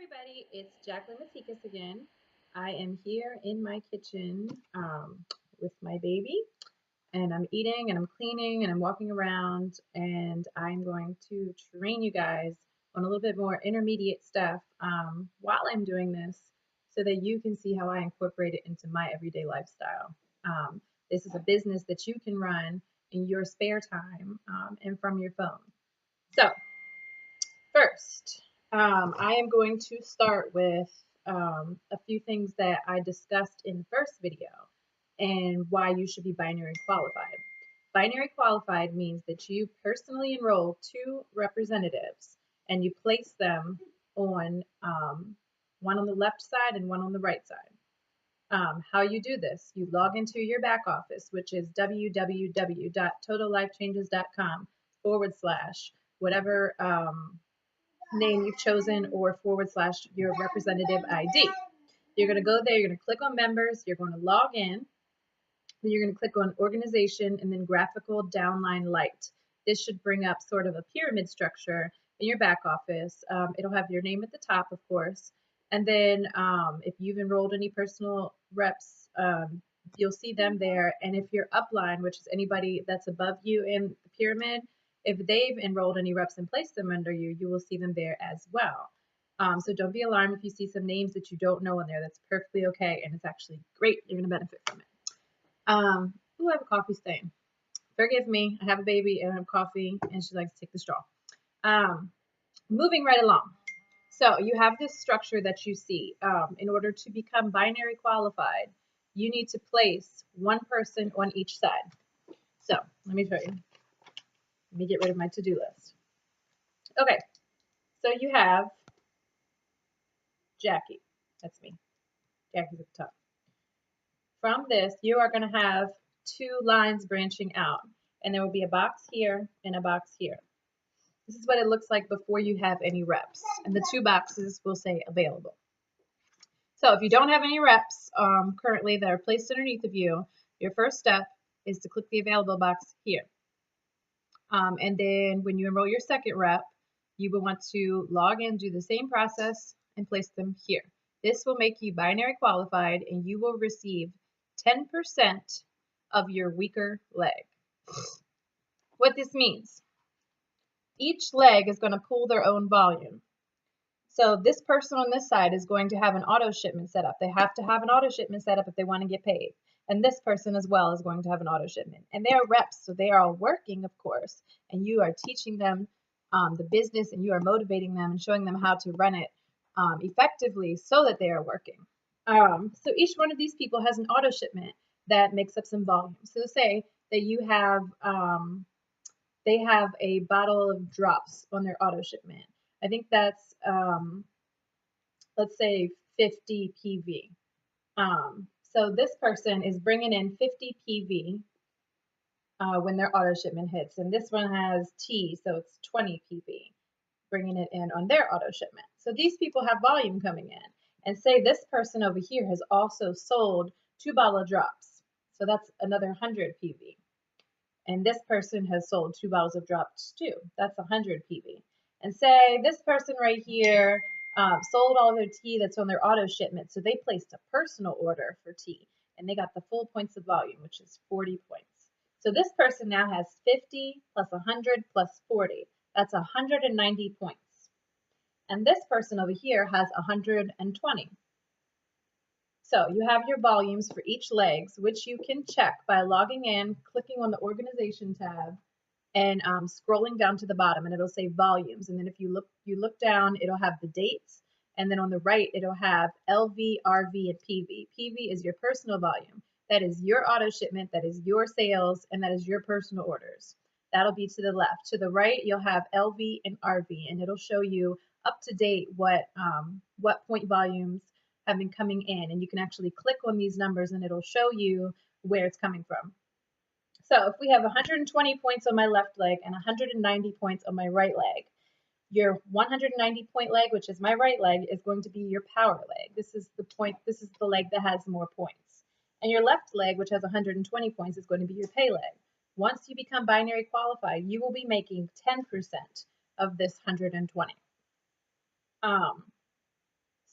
Everybody, it's Jacqueline Matikas again. I am here in my kitchen with my baby, and I'm eating and I'm cleaning and I'm walking around, and I'm going to train you guys on a little bit more intermediate stuff while I'm doing this so that you can see how I incorporate it into my everyday lifestyle. This is a business that you can run in your spare time and from your phone. So, first, I am going to start with a few things that I discussed in the first video and why you should be binary qualified. Binary qualified means that you personally enroll two representatives and you place them on one on the left side and one on the right side. How you do this, you log into your back office, which is www.totallifechanges.com / whatever name you've chosen or / your representative ID. You're going to go there, you're going to click on members, you're going to log in, then you're going to click on organization and then graphical downline light. This should bring up sort of a pyramid structure in your back office. It'll have your name at the top, of course. And then if you've enrolled any personal reps, you'll see them there. And if you're upline, which is anybody that's above you in the pyramid, if they've enrolled any reps and placed them under you, you will see them there as well. So don't be alarmed if you see some names that you don't know in there. That's perfectly okay, and it's actually great. You're going to benefit from it. Ooh, I have a coffee stain. Forgive me. I have a baby and I have coffee, and she likes to take the straw. Moving right along. So you have this structure that you see. In order to become binary qualified, you need to place one person on each side. So let me show you. Let me get rid of my to-do list. Okay, so you have Jackie. That's me. Jackie's at the top. From this, you are going to have two lines branching out, and there will be a box here and a box here. This is what it looks like before you have any reps, and the two boxes will say available. So if you don't have any reps currently that are placed underneath of you, your first step is to click the available box here. And then when you enroll your second rep, you will want to log in, do the same process, and place them here. This will make you binary qualified, and you will receive 10% of your weaker leg. What this means, each leg is going to pull their own volume. So this person on this side is going to have an auto shipment set up. They have to have an auto shipment set up if they want to get paid. And this person as well is going to have an auto shipment. And they are reps, so they are all working, of course. And you are teaching them the business, and you are motivating them and showing them how to run it effectively so that they are working. So each one of these people has an auto shipment that makes up some volume. So say that you have, they have a bottle of drops on their auto shipment. I think that's, let's say 50 PV. So this person is bringing in 50 PV when their auto shipment hits. And this one has T, so it's 20 PV, bringing it in on their auto shipment. So these people have volume coming in. And say this person over here has also sold 2 bottle drops. So that's another 100 PV. And this person has sold 2 bottles of drops too. That's 100 PV. And say this person right here sold all their tea that's on their auto shipment. So they placed a personal order for tea, and they got the full points of volume, which is 40 points. So this person now has 50 plus 100 plus 40. That's 190 points. And this person over here has 120. So you have your volumes for each legs, which you can check by logging in, clicking on the organization tab, and scrolling down to the bottom, and it'll say volumes. And then if you look down, it'll have the dates, and then on the right, it'll have LV, RV, and PV. PV is your personal volume. That is your auto shipment, that is your sales, and that is your personal orders. That'll be to the left. To the right, you'll have LV and RV, and it'll show you up to date what point volumes have been coming in. And you can actually click on these numbers, and it'll show you where it's coming from. So if we have 120 points on my left leg and 190 points on my right leg, your 190 point leg, which is my right leg, is going to be your power leg. This is the leg that has more points. And your left leg, which has 120 points, is going to be your pay leg. Once you become binary qualified, you will be making 10% of this 120.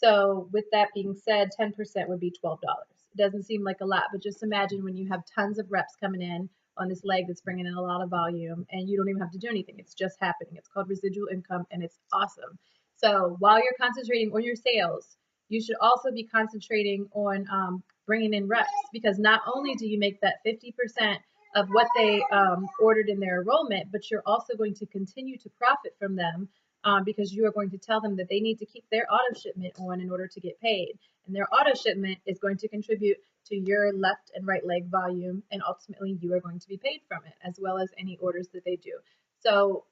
So with that being said, 10% would be $12. It doesn't seem like a lot, but just imagine when you have tons of reps coming in on this leg that's bringing in a lot of volume and you don't even have to do anything. It's just happening. It's called residual income and it's awesome. So while you're concentrating on your sales, you should also be concentrating on bringing in reps, because not only do you make that 50% of what they ordered in their enrollment, but you're also going to continue to profit from them, because you are going to tell them that they need to keep their auto shipment on in order to get paid. And their auto shipment is going to contribute to your left and right leg volume, and ultimately you are going to be paid from it, as well as any orders that they do. So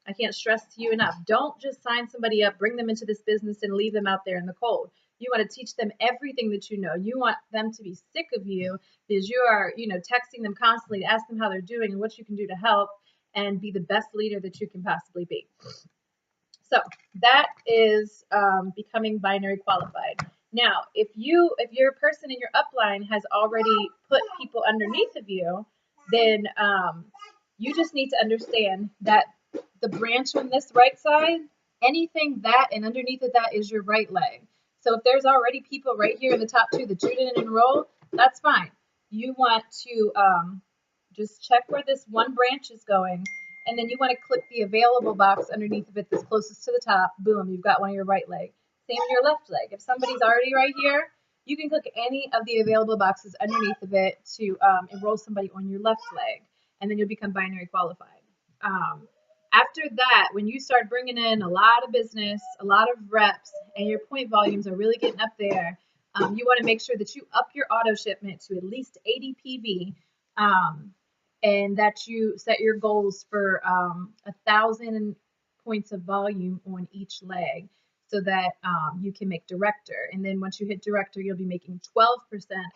I can't stress to you enough, don't just sign somebody up, bring them into this business and leave them out there in the cold. You want to teach them everything that you know. You want them to be sick of you because you are, texting them constantly to ask them how they're doing and what you can do to help, and be the best leader that you can possibly be. So that is becoming binary qualified. Now, if your person in your upline has already put people underneath of you, then you just need to understand that the branch on this right side, anything that and underneath of that is your right leg. So if there's already people right here in the top two that you didn't enroll, that's fine. You want to just check where this one branch is going, and then you want to click the available box underneath of it that's closest to the top. Boom, you've got one of your right leg. Same in your left leg. If somebody's already right here, you can click any of the available boxes underneath of it to enroll somebody on your left leg, and then you'll become binary qualified. After that, when you start bringing in a lot of business, a lot of reps, and your point volumes are really getting up there, you want to make sure that you up your auto shipment to at least 80 PV, and that you set your goals for 1,000 points of volume on each leg, so that you can make director. And then once you hit director, you'll be making 12%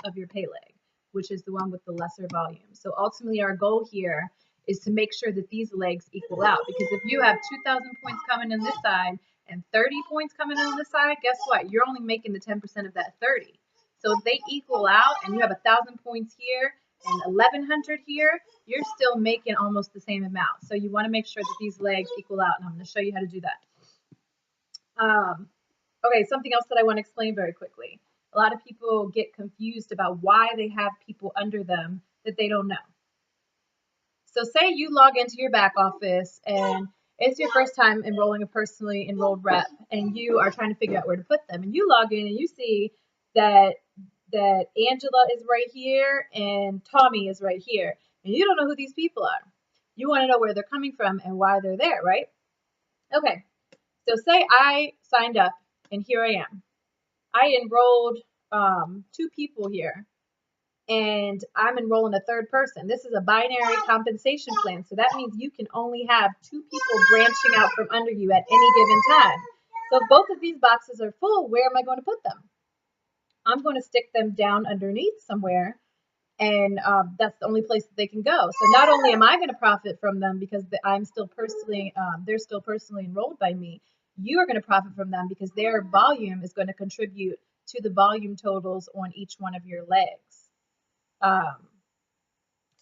of your pay leg, which is the one with the lesser volume. So ultimately our goal here is to make sure that these legs equal out, because if you have 2,000 points coming in this side and 30 points coming in on this side, guess what? You're only making the 10% of that 30. So if they equal out and you have 1,000 points here and 1,100 here, you're still making almost the same amount. So you want to make sure that these legs equal out, and I'm going to show you how to do that. Okay, something else that I want to explain very quickly. A lot of people get confused about why they have people under them that they don't know. So say you log into your back office and it's your first time enrolling a personally enrolled rep, and you are trying to figure out where to put them. And you log in and you see that Angela is right here and Tommy is right here. And you don't know who these people are. You want to know where they're coming from and why they're there, right? Okay, so say I signed up and here I am. I enrolled 2 people here, and I'm enrolling a third person. This is a binary compensation plan, so that means you can only have 2 people branching out from under you at any given time. So if both of these boxes are full, where am I going to put them? I'm going to stick them down underneath somewhere, and that's the only place that they can go. So not only am I going to profit from them because I'm still personally, they're still personally enrolled by me, you are going to profit from them because their volume is going to contribute to the volume totals on each one of your legs.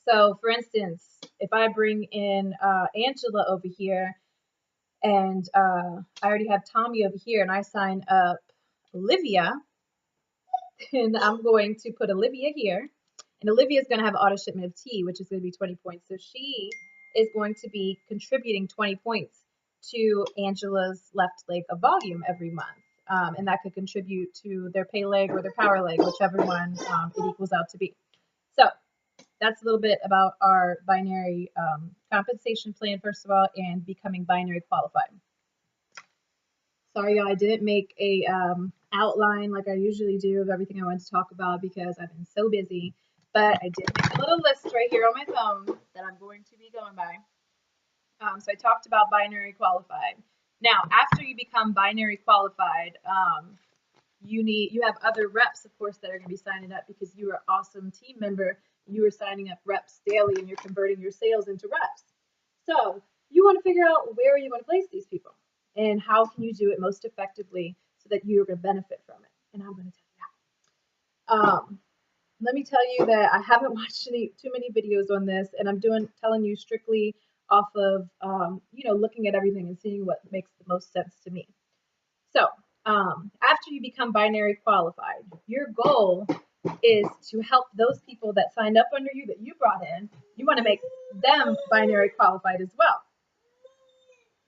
So for instance, if I bring in Angela over here, and I already have Tommy over here, and I sign up Olivia, and I'm going to put Olivia here, and Olivia is going to have auto shipment of T, which is going to be 20 points. So she is going to be contributing 20 points to Angela's left leg of volume every month. And that could contribute to their pay leg or their power leg, whichever one it equals out to be. So that's a little bit about our binary compensation plan, first of all, and becoming binary qualified. Sorry, y'all, I didn't make a outline like I usually do of everything I wanted to talk about because I've been so busy, but I did make a little list right here on my phone that I'm going to be going by. So I talked about binary qualified. Now, after you become binary qualified, you have other reps, of course, that are going to be signing up because you are an awesome team member. You are signing up reps daily and you're converting your sales into reps. So you want to figure out where you want to place these people and how can you do it most effectively so that you're going to benefit from it. And I'm going to tell you how. Let me tell you that I haven't watched too many videos on this, and I'm telling you strictly off of looking at everything and seeing what makes the most sense to me. So after you become binary qualified, your goal is to help those people that signed up under you that you brought in. You want to make them binary qualified as well.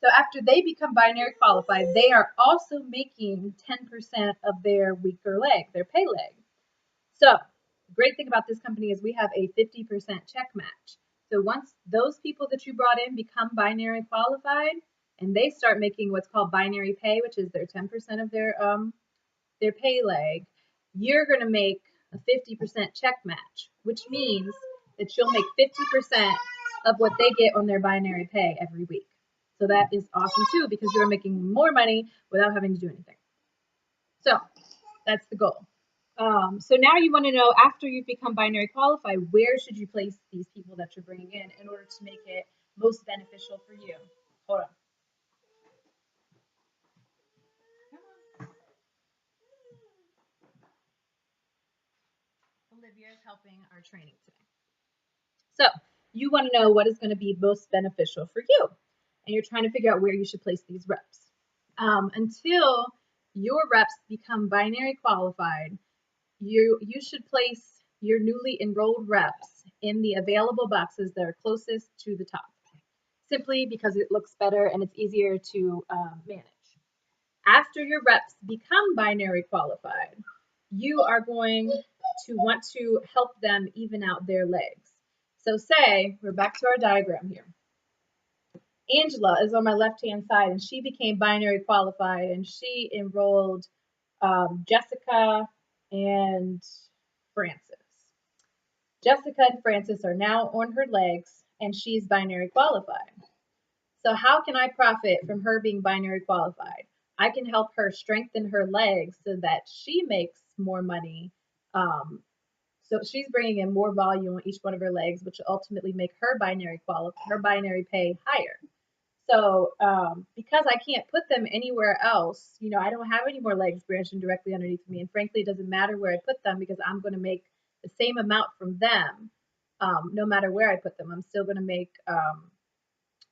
So after they become binary qualified, they are also making 10% of their weaker leg, their pay leg. So the great thing about this company is we have a 50% check match. So once those people that you brought in become binary qualified and they start making what's called binary pay, which is their 10% of their pay leg, you're going to make a 50% check match, which means that you'll make 50% of what they get on their binary pay every week. So that is awesome too, because you're making more money without having to do anything. So that's the goal. So now you want to know, after you've become binary qualified, where should you place these people that you're bringing in order to make it most beneficial for you? Hold on. Olivia is helping our training today. So you want to know what is going to be most beneficial for you. And you're trying to figure out where you should place these reps. Until your reps become binary qualified, you should place your newly enrolled reps in the available boxes that are closest to the top, simply because it looks better and it's easier to manage. After your reps become binary qualified, you are going to want to help them even out their legs. So say, we're back to our diagram here. Angela is on my left-hand side, and she became binary qualified, and she enrolled Jessica and Francis. Jessica and Francis are now on her legs, and she's binary qualified. So how can I profit from her being binary qualified? I can help her strengthen her legs so that she makes more money. So she's bringing in more volume on each one of her legs, which will ultimately make her binary pay higher. So because I can't put them anywhere else, I don't have any more legs branching directly underneath me. And frankly, it doesn't matter where I put them because I'm going to make the same amount from them no matter where I put them. I'm still going to make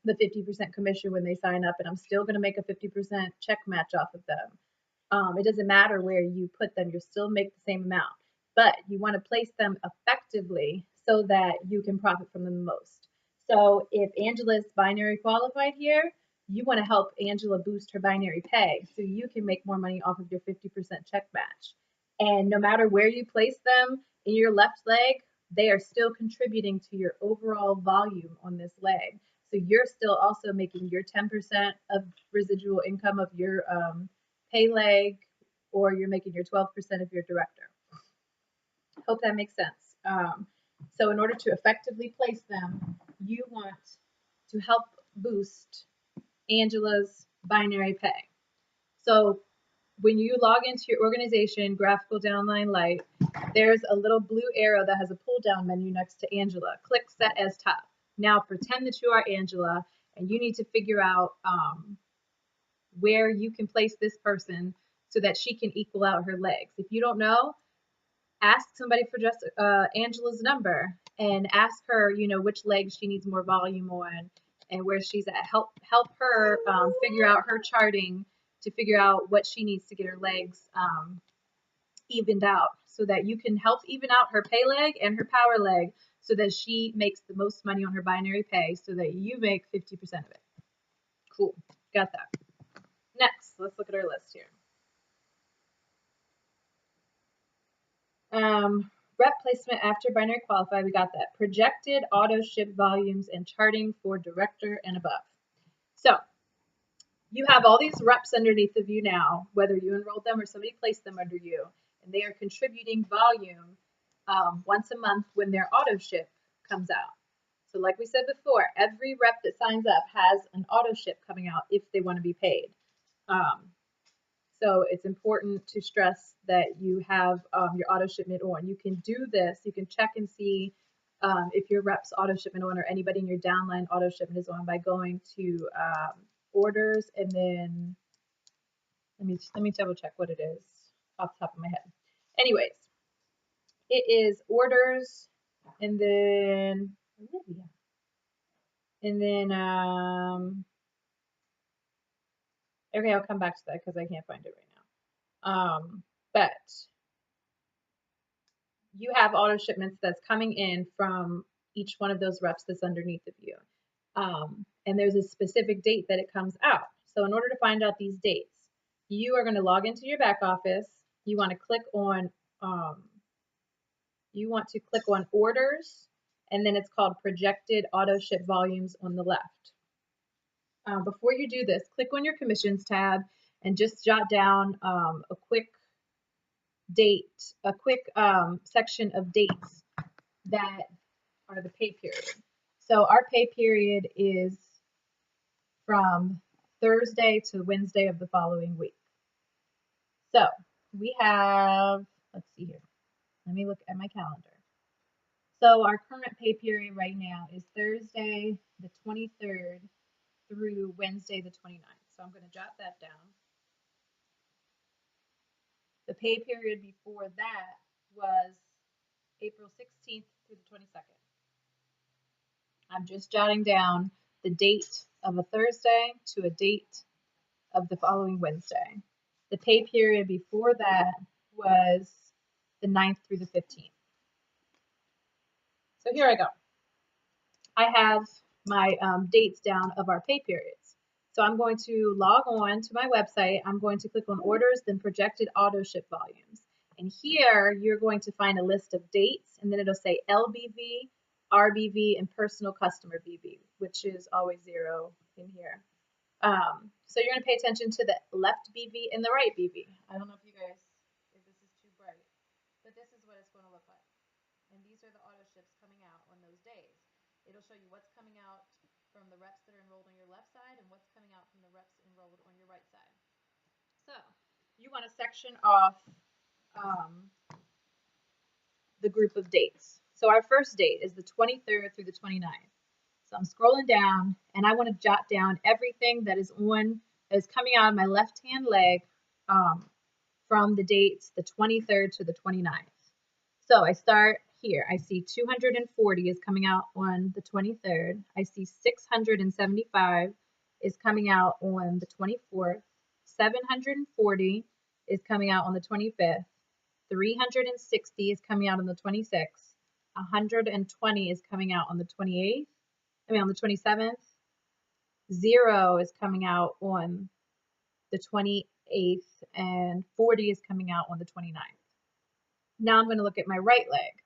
the 50% commission when they sign up, and I'm still going to make a 50% check match off of them. It doesn't matter where you put them, you'll still make the same amount. But you want to place them effectively so that you can profit from them the most. So if Angela is binary qualified here, you want to help Angela boost her binary pay so you can make more money off of your 50% check match. And no matter where you place them in your left leg, they are still contributing to your overall volume on this leg. So you're still also making your 10% of residual income of your pay leg, or you're making your 12% of your director. Hope that makes sense. So in order to effectively place them, you want to help boost Angela's binary pay. So when you log into your organization, Graphical Downline Light, there's a little blue arrow that has a pull down menu next to Angela. Click Set as Top. Now pretend that you are Angela and you need to figure out where you can place this person so that she can equal out her legs. If you don't know, ask somebody for just Angela's number and ask her, which leg she needs more volume on and where she's at. Help her figure out her charting to figure out what she needs to get her legs evened out so that you can help even out her pay leg and her power leg so that she makes the most money on her binary pay so that you make 50% of it. Cool. Got that. Next, let's look at our list here. Rep placement after binary qualified, we got that. Projected auto ship volumes and charting for director and above. So you have all these reps underneath of you now, whether you enrolled them or somebody placed them under you, and they are contributing volume once a month when their auto ship comes out. So like we said before, every rep that signs up has an auto ship coming out if they want to be paid. So it's important to stress that you have your auto shipment on. You can do this. You can check and see if your rep's auto shipment on or anybody in your downline auto shipment is on by going to orders and then let me double check what it is off the top of my head. Anyways, it is orders and then okay, I'll come back to that because I can't find it right now. But you have auto shipments that's coming in from each one of those reps that's underneath of you. And there's a specific date that it comes out. So in order to find out these dates, you are going to log into your back office. You want to click on orders, and then it's called projected auto ship volumes on the left. Before you do this, click on your commissions tab and just jot down a quick section of dates that are the pay period. So our pay period is from Thursday to Wednesday of the following week. So we have, let's see here. Let me look at my calendar. So our current pay period right now is Thursday the 23rd through Wednesday the 29th. So I'm going to jot that down. The pay period before that was April 16th through the 22nd. I'm just jotting down the date of a Thursday to a date of the following Wednesday. The pay period before that was the 9th through the 15th. So here I go. I have my dates down of our pay periods. So I'm going to log on to my website. I'm going to click on orders, then projected auto ship volumes. And here you're going to find a list of dates, and then it'll say LBV, RBV, and personal customer BV, which is always 0 in here. So you're going to pay attention to the left BV and the right BV. I don't know if this is too bright, but this is what it's going to look like. And these are the auto ships coming out on those days. It'll show you what's coming out from the reps that are enrolled on your left side and what's coming out from the reps enrolled on your right side. So you want to section off the group of dates. So our first date is the 23rd through the 29th. So I'm scrolling down, and I want to jot down everything that is coming out of my left-hand leg from the dates the 23rd to the 29th. So I start here. I see 240 is coming out on the 23rd. I see 675 is coming out on the 24th. 740 is coming out on the 25th. 360 is coming out on the 26th. 120 is coming out on the 28th. On the 27th. 0 is coming out on the 28th, and 40 is coming out on the 29th. Now I'm going to look at my right leg.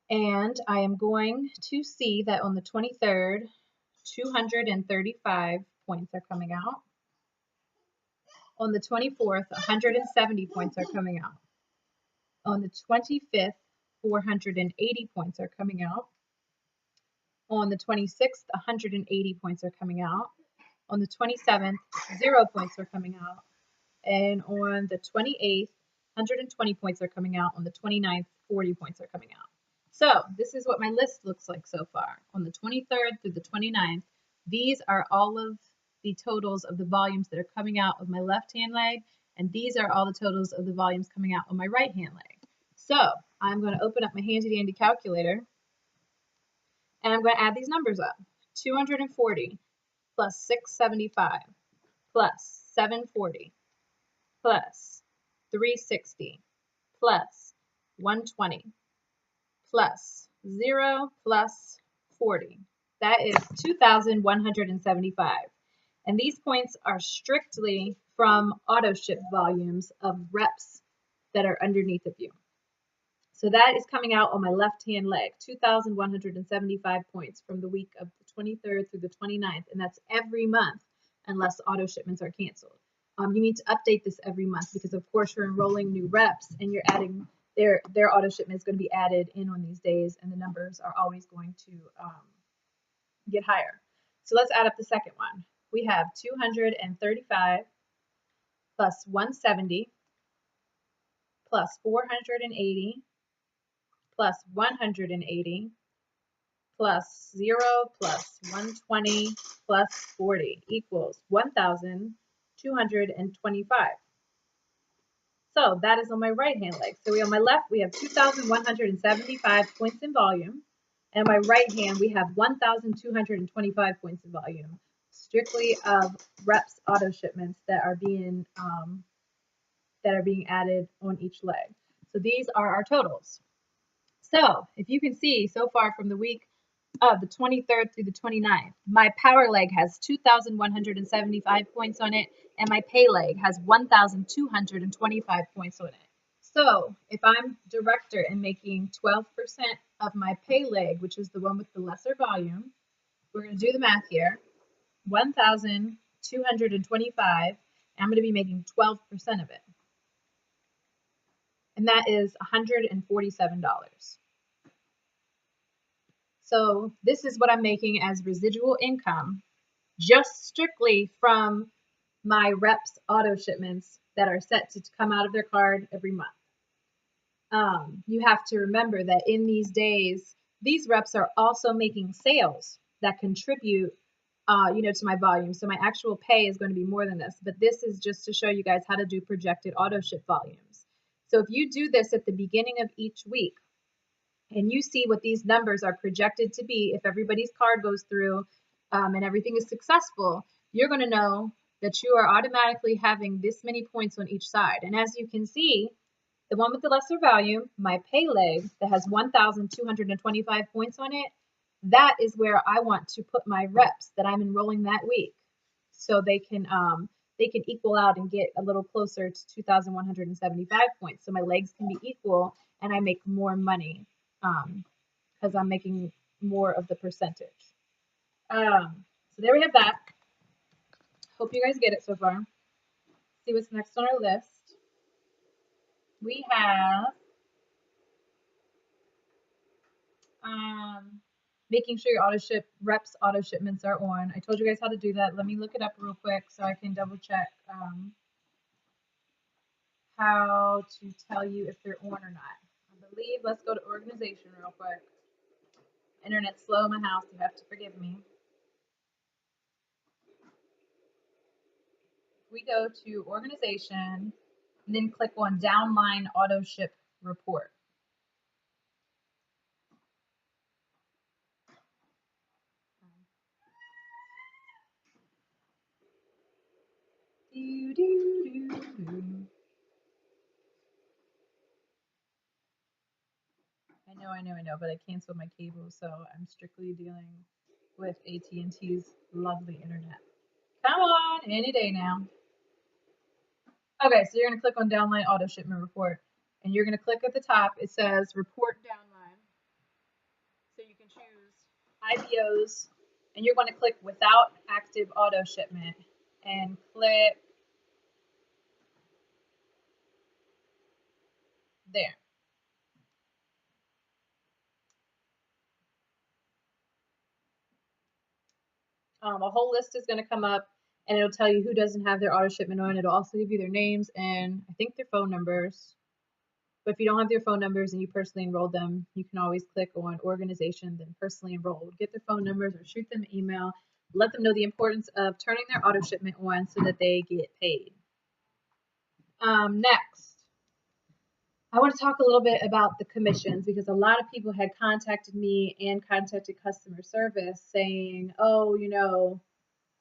And I am going to see that on the 23rd, 235 points are coming out. On the 24th, 170 points are coming out. On the 25th, 480 points are coming out. On the 26th, 180 points are coming out. On the 27th, 0 points are coming out. And on the 28th, 120 points are coming out. On the 29th, 40 points are coming out. So this is what my list looks like so far. On the 23rd through the 29th, these are all of the totals of the volumes that are coming out of my left-hand leg, and these are all the totals of the volumes coming out of my right-hand leg. So I'm going to open up my handy-dandy calculator, and I'm going to add these numbers up. 240 plus 675 plus 740 plus 360 plus 120 plus 0 plus 40. That is 2,175. And these points are strictly from auto ship volumes of reps that are underneath of you. So that is coming out on my left-hand leg, 2,175 points from the week of the 23rd through the 29th, and that's every month unless auto shipments are canceled. You need to update this every month because, of course, you're enrolling new reps and you're adding their auto shipment is going to be added in on these days, and the numbers are always going to get higher. So let's add up the second one. We have 235 plus 170 plus 480 plus 180 plus 0 plus 120 plus 40 equals 1,225. So that is on my right hand leg. So on my left, we have 2,175 points in volume. And on my right hand, we have 1,225 points in volume, strictly of reps auto shipments that are being that are being added on each leg. So these are our totals. So if you can see so far from the week of the 23rd through the 29th, my power leg has 2,175 points on it, and my pay leg has 1,225 points on it. So if I'm director and making 12% of my pay leg, which is the one with the lesser volume, we're going to do the math here. 1,225, I'm going to be making 12% of it. And that is $147. So this is what I'm making as residual income, just strictly from my reps auto shipments that are set to come out of their card every month. You have to remember that in these days, these reps are also making sales that contribute, to my volume. So my actual pay is going to be more than this, but this is just to show you guys how to do projected auto ship volumes. So if you do this at the beginning of each week, and you see what these numbers are projected to be, if everybody's card goes through and everything is successful, you're going to know that you are automatically having this many points on each side. And as you can see, the one with the lesser value, my pay leg that has 1,225 points on it, that is where I want to put my reps that I'm enrolling that week, so they can equal out and get a little closer to 2,175 points. So my legs can be equal and I make more money because I'm making more of the percentage. So there we have that. Hope you guys get it so far. See what's next on our list. We have making sure your reps auto shipments are on. I told you guys how to do that. Let me look it up real quick so I can double check how to tell you if they're on or not. I believe, let's go to organization real quick. Internet's slow in my house, you have to forgive me. We go to organization and then click on downline auto ship report. I know, but I canceled my cable, so I'm strictly dealing with AT&T's lovely internet. Come on, any day now. Okay, so you're going to click on downline auto shipment report, and you're going to click at the top. It says report downline. So you can choose IBOs, and you're going to click without active auto shipment, and click there. A whole list is going to come up, and it'll tell you who doesn't have their auto shipment on. It'll also give you their names and I think their phone numbers. But if you don't have their phone numbers and you personally enrolled them, you can always click on organization, then personally enrolled. Get their phone numbers or shoot them an email. Let them know the importance of turning their auto shipment on so that they get paid. Next, I want to talk a little bit about the commissions, because a lot of people had contacted me and contacted customer service saying, oh,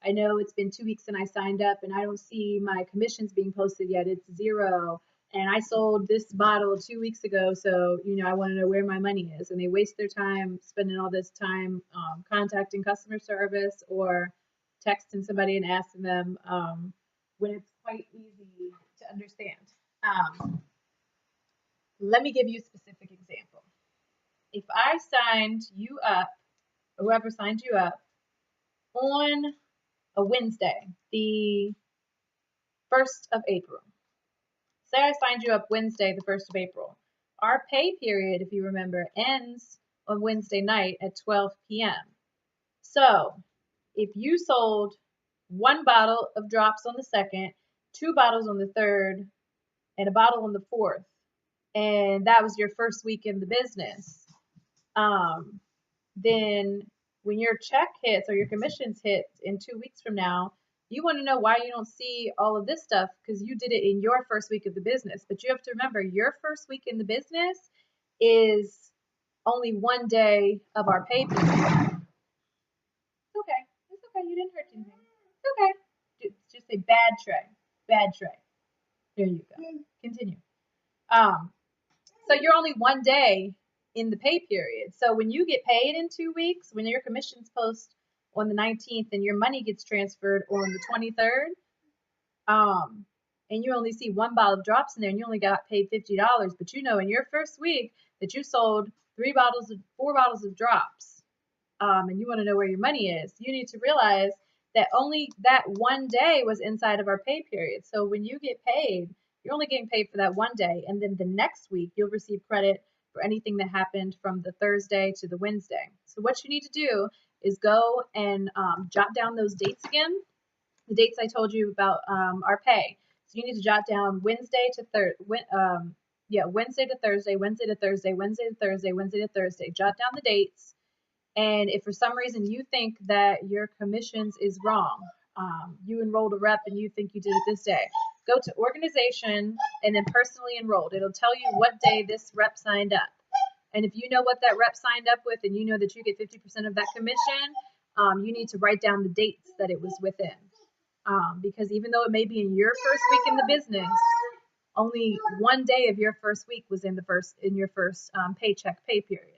I know it's been 2 weeks and I signed up and I don't see my commissions being posted yet. It's 0. And I sold this bottle 2 weeks ago, so, I want to know where my money is. And they waste their time spending all this time contacting customer service or texting somebody and asking them when it's quite easy to understand. Let me give you a specific example. If I signed you up, or whoever signed you up, on a Wednesday, the 1st of April. Say I signed you up Wednesday, the 1st of April. Our pay period, if you remember, ends on Wednesday night at 12 p.m. So if you sold 1 bottle of drops on the 2nd, 2 bottles on the 3rd, and a bottle on the 4th, and that was your first week in the business, then when your check hits or your commissions hit in 2 weeks from now, you want to know why you don't see all of this stuff, because you did it in your first week of the business. But you have to remember, your first week in the business is only 1 day of our pay period. It's okay. It's okay. You didn't hurt anything. It's okay. Just a bad tray. Bad tray. There you go. Continue. So you're only one day in the pay period. So when you get paid in 2 weeks, when your commissions post on the 19th and your money gets transferred on the 23rd, and you only see one bottle of drops in there and you only got paid $50, but you know in your first week that you sold 4 bottles of drops, and you want to know where your money is, you need to realize that only that one day was inside of our pay period. So when you get paid, you're only getting paid for that one day, and then the next week you'll receive credit for anything that happened from the Thursday to the Wednesday. So what you need to do is go and jot down those dates again, the dates I told you about our pay. So you need to jot down Wednesday to Wednesday to Thursday, Wednesday to Thursday, Wednesday to Thursday, Wednesday to Thursday. Jot down the dates. And if for some reason you think that your commissions is wrong, you enrolled a rep and you think you did it this day, go to organization and then personally enrolled. It'll tell you what day this rep signed up. And if you know what that rep signed up with and you know that you get 50% of that commission, you need to write down the dates that it was within. Because even though it may be in your first week in the business, only one day of your first week was in your first paycheck pay period.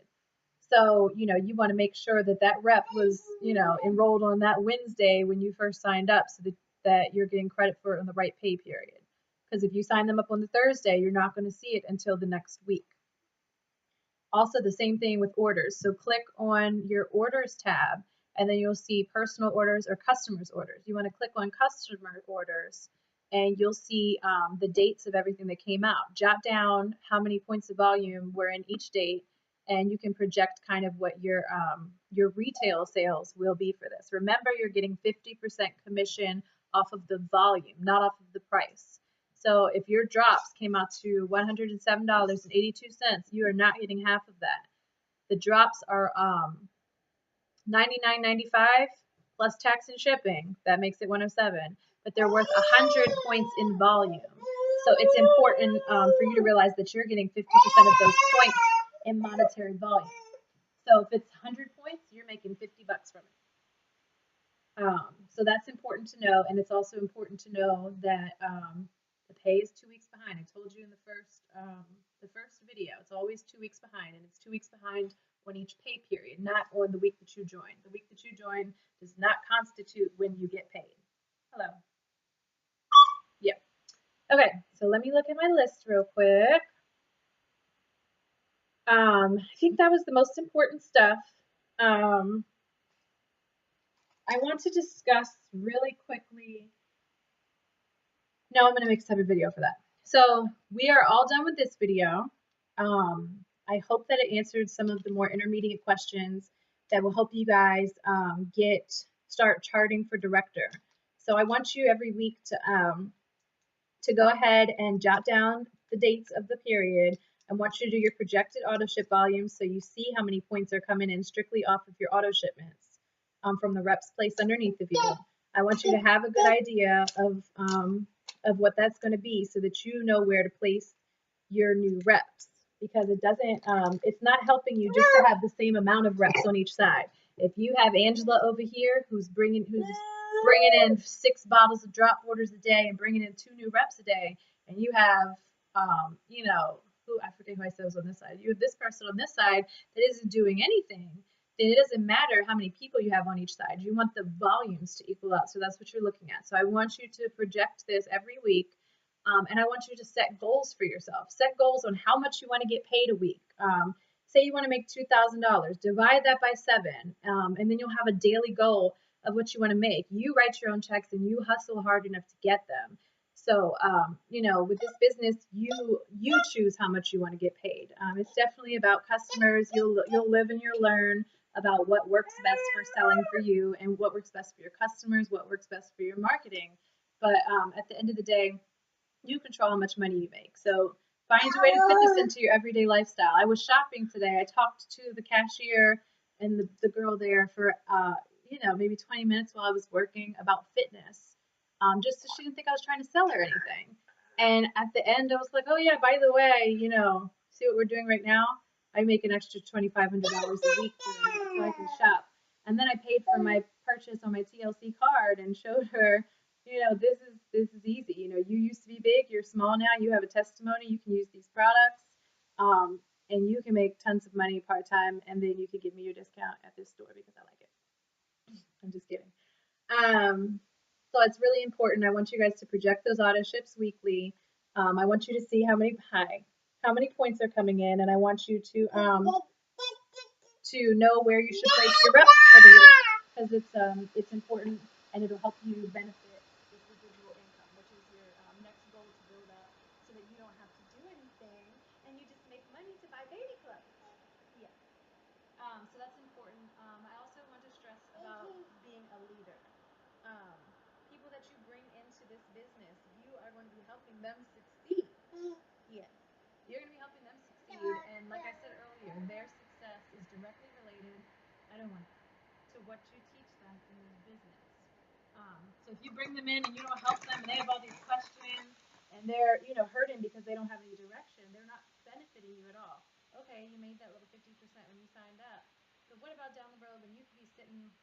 So, you want to make sure that that rep was, enrolled on that Wednesday when you first signed up so that you're getting credit for it on the right pay period. Because if you sign them up on the Thursday, you're not going to see it until the next week. Also, the same thing with orders. So click on your orders tab and then you'll see personal orders or customers orders. You want to click on customer orders and you'll see the dates of everything that came out. Jot down how many points of volume were in each date, and you can project kind of what your retail sales will be for this. Remember, you're getting 50% commission off of the volume, not off of the price. So if your drops came out to $107.82, you are not getting half of that. The drops are $99.95 plus tax and shipping. That makes it $107, but they're worth 100 points in volume. So it's important for you to realize that you're getting 50% of those points in monetary volume. So if it's 100 points, you're making $50 from it. So that's important to know, and it's also important to know that the pay is 2 weeks behind. I told you in the first video, it's always 2 weeks behind, and it's 2 weeks behind on each pay period, not on the week that you join. The week that you join does not constitute when you get paid. Hello. Yeah. Okay, so let me look at my list real quick. I think that was the most important stuff. I want to discuss really quickly. No, I'm going to make a separate video for that. So we are all done with this video. I hope that it answered some of the more intermediate questions that will help you guys start charting for director. So I want you every week to go ahead and jot down the dates of the period. I want you to do your projected auto ship volume so you see how many points are coming in strictly off of your auto shipments from the reps placed underneath of you. I want you to have a good idea of what that's going to be so that you know where to place your new reps, because it's not helping you just to have the same amount of reps on each side. If you have Angela over here who's bringing in 6 bottles of drop orders a day and bringing in 2 new reps a day, and you have I forget who I said was on this side. You have this person on this side that isn't doing anything, then it doesn't matter how many people you have on each side. You want the volumes to equal out. So that's what you're looking at. So I want you to project this every week. And I want you to set goals for yourself. Set goals on how much you want to get paid a week. Say you want to make $2,000. Divide that by 7. And then you'll have a daily goal of what you want to make. You write your own checks and you hustle hard enough to get them. So, with this business, you choose how much you want to get paid. It's definitely about customers. You'll live and you'll learn about what works best for selling for you and what works best for your customers, what works best for your marketing. But at the end of the day, you control how much money you make. So find a way to fit this into your everyday lifestyle. I was shopping today. I talked to the cashier and the girl there for, maybe 20 minutes while I was working about fitness. Just so she didn't think I was trying to sell her anything. And at the end, I was like, oh, yeah, by the way, see what we're doing right now? I make an extra $2,500 a week so I can shop. And then I paid for my purchase on my TLC card and showed her This is easy. You used to be big, you're small now, you have a testimony, you can use these products, and you can make tons of money part time, and then you can give me your discount at this store because I like it. I'm just kidding. Um, so it's really important. I want you guys to project those auto ships weekly. I want you to see how many points are coming in, and I want you to know where you should place your reps for the week because it's important and it'll help you benefit with residual income, which is your next goal to build up so that you don't have to do anything and you just make money to buy baby clothes. Yeah. So that's important. I also want to stress about being a leader. Um, People that you bring into this business, you are going to be helping them succeed. Yeah. You're going to be helping them succeed. And like I said earlier, their success is directly related, I don't want to what you teach them in this business. So if you bring them in and you don't help them and they have all these questions and they're, hurting because they don't have any direction, they're not benefiting you at all. Okay, you made that little 50% when you signed up. But what about down the road when you could be sitting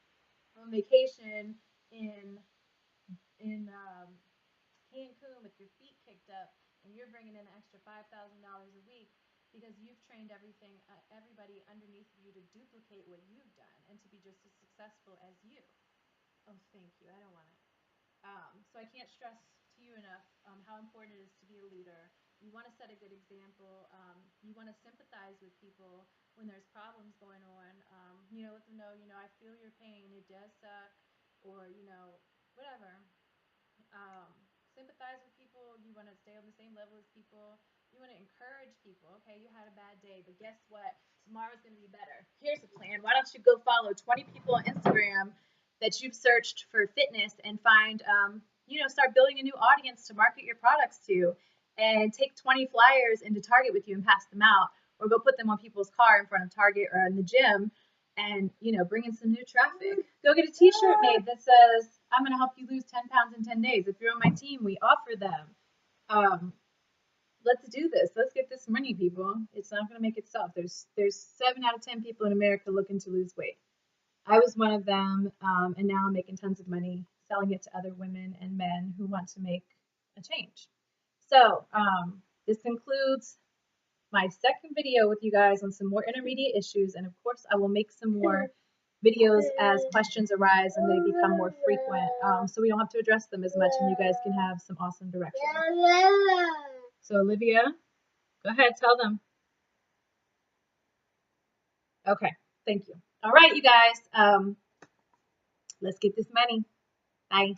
on vacation in Cancun with your feet kicked up, and you're bringing in an extra $5,000 a week because you've trained everybody underneath you to duplicate what you've done and to be just as successful as you. Oh, thank you. I don't want it. So I can't stress to you enough how important it is to be a leader. You want to set a good example. You want to sympathize with people when there's problems going on. Let them know, I feel your pain. It does suck, or whatever. um, Sympathize with people. You want to stay on the same level as people. You want to encourage people. Okay, you had a bad day, but guess what? Tomorrow's going to be better. Here's a plan. Why don't you go follow 20 people on Instagram that you've searched for fitness and find, start building a new audience to market your products to, and take 20 flyers into Target with you and pass them out, or go put them on people's car in front of Target or in the gym and bring in some new traffic. Go get a t-shirt made that says, I'm going to help you lose 10 pounds in 10 days. If you're on my team, we offer them. Let's do this. Let's get this money, people. It's not going to make itself. There's 7 out of 10 people in America looking to lose weight. I was one of them, and now I'm making tons of money selling it to other women and men who want to make a change. So this concludes my second video with you guys on some more intermediate issues, and of course I will make some more videos as questions arise and they become more frequent, so we don't have to address them as much and you guys can have some awesome direction. So Olivia, go ahead, tell them. Okay, thank you. All right, you guys, let's get this money. Bye.